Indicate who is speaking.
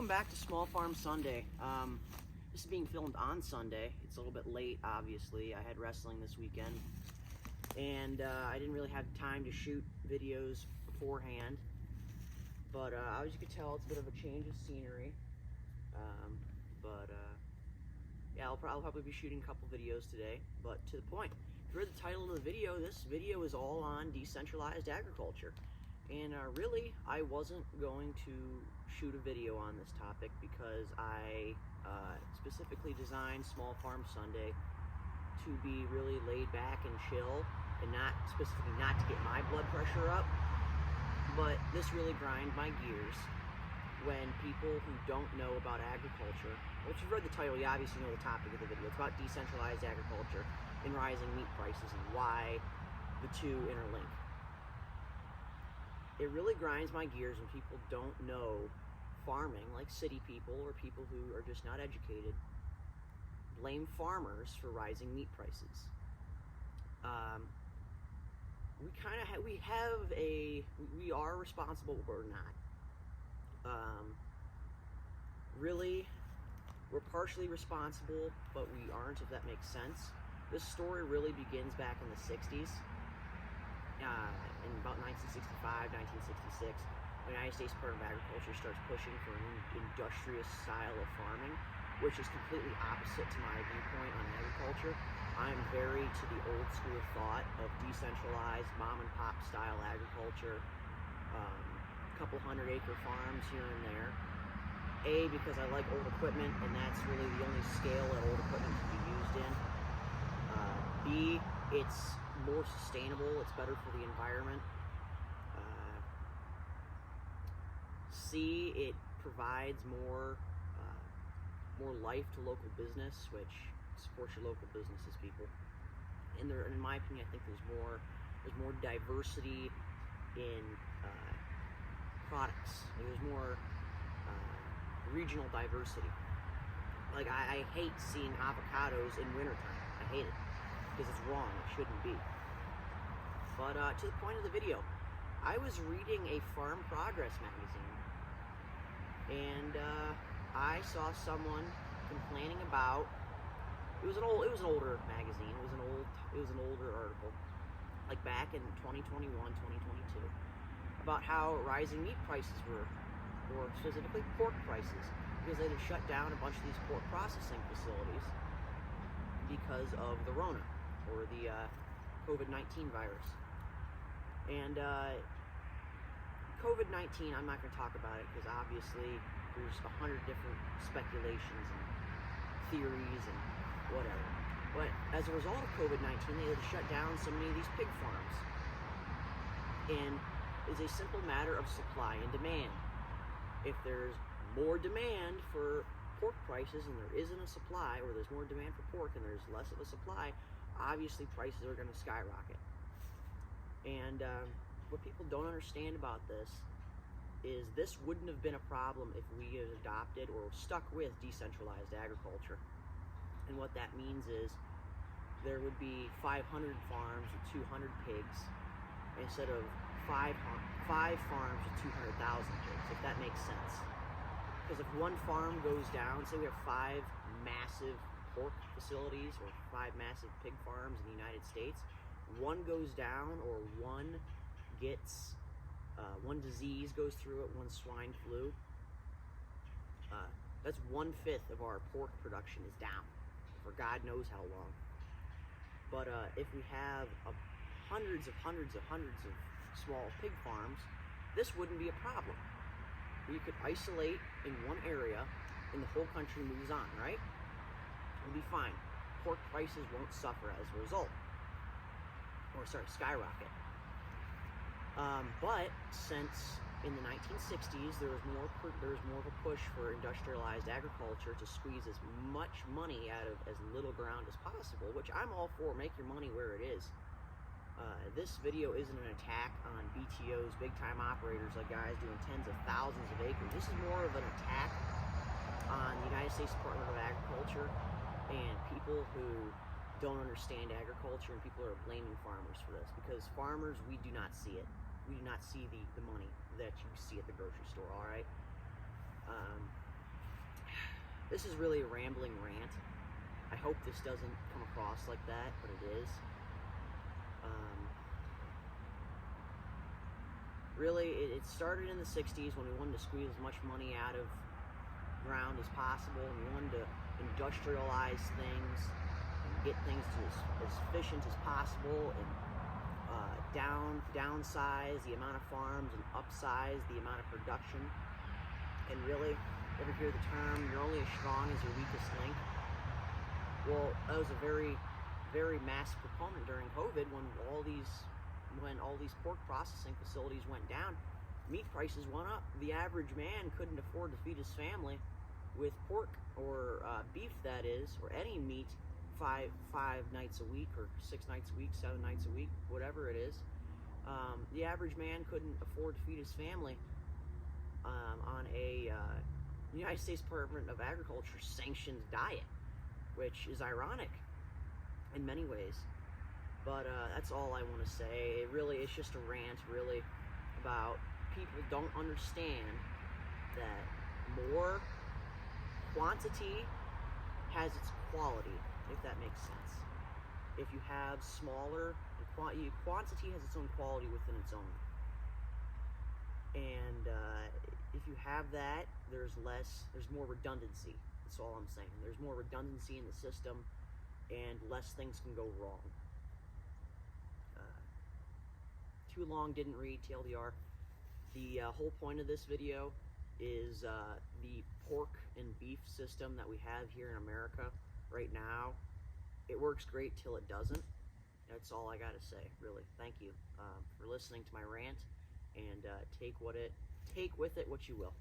Speaker 1: Welcome back to Small Farm Sunday. This is being filmed on Sunday. It's a little bit late, obviously. I had wrestling this weekend, and I didn't really have time to shoot videos beforehand. But as you can tell, it's a bit of a change of scenery. Yeah, I'll probably be shooting a couple videos today. But to the point, if you read the title of the video, this video is all on decentralized agriculture. And really, I wasn't going to shoot a video on this topic because I specifically designed Small Farm Sunday to be really laid back and chill, and not to get my blood pressure up. But this really grinds my gears when people who don't know about agriculture, well, if you've read the title, you obviously know the topic of the video. It's about decentralized agriculture and rising meat prices and why the two interlink. It really grinds my gears when people don't know farming, like city people or people who are just not educated, blame farmers for rising meat prices. We are responsible, but we're not. Really, we're partially responsible, but we aren't, if that makes sense. This story really begins back in the 60s. In about 1965, 1966, the United States Department of Agriculture starts pushing for an industrious style of farming, which is completely opposite to my viewpoint on agriculture. I'm very to the old school thought of decentralized, mom and pop style agriculture, a couple 100-acre farms here and there. A, because I like old equipment, and that's really the only scale that old equipment can be used in. B, it's more sustainable, it's better for the environment. C, it provides more life to local business, which supports your local businesses, people. And in my opinion, I think there's more diversity in products. There's more regional diversity. Like I hate seeing avocados in wintertime. I hate it because it's wrong. It shouldn't be. But to the point of the video, I was reading a Farm Progress magazine, and I saw someone complaining about. It was an older magazine. It was an older article, like back in 2021, 2022, about how rising meat prices were, or specifically pork prices, because they had shut down a bunch of these pork processing facilities because of the Rona, or the COVID-19 virus. And COVID-19, I'm not going to talk about it because obviously there's 100 different speculations and theories and whatever. But as a result of COVID-19, they had to shut down so many of these pig farms. And it's a simple matter of supply and demand. If there's more demand for pork prices and there isn't a supply, or there's more demand for pork and there's less of a supply, obviously prices are going to skyrocket. And what people don't understand about this is this wouldn't have been a problem if we had adopted or stuck with decentralized agriculture. And what that means is there would be 500 farms with 200 pigs instead of five farms with 200,000 pigs, if that makes sense. Because if one farm goes down, say we have 5 massive pork facilities or 5 massive pig farms in the United States, one goes down, or one gets one disease goes through it, one swine flu, that's 1/5 of our pork production is down for God knows how long. But if we have hundreds of small pig farms, this wouldn't be a problem. You could isolate in one area and the whole country moves on, right? It'll be fine. Pork prices won't suffer as a result. Skyrocket. But since in the 1960s there was more of a push for industrialized agriculture to squeeze as much money out of as little ground as possible, which I'm all for. Make your money where it is. This video isn't an attack on BTOs, big time operators, like guys doing tens of thousands of acres. This is more of an attack on the United States Department of Agriculture and people who don't understand agriculture, and people are blaming farmers for this, because farmers, we do not see it. We do not see the money that you see at the grocery store, all right? This is really a rambling rant. I hope this doesn't come across like that, but it is. Really, it started in the 60s when we wanted to squeeze as much money out of ground as possible, and we wanted to industrialize things and get things to as efficient as possible, and downsize the amount of farms and upsize the amount of production. And really, ever hear the term, you're only as strong as your weakest link? Well, that was a very, very massive proponent during COVID when all these pork processing facilities went down. Meat prices went up. The average man couldn't afford to feed his family with pork or beef, that is, or any meat, five nights a week, or 6 nights a week, 7 nights a week, whatever it is. The average man couldn't afford to feed his family on a United States Department of Agriculture sanctioned diet, which is ironic in many ways. But that's all I want to say. It really is just a rant, really, about people don't understand that more quantity has its quality, if that makes sense. If you have smaller, quantity has its own quality within its own. And if you have that, there's more redundancy. That's all I'm saying. There's more redundancy in the system, and less things can go wrong. Too long, didn't read, TLDR. The whole point of this video is the pork and beef system that we have here in America right now. It works great till it doesn't. That's all I gotta say, really. Thank you for listening to my rant, and take with it what you will.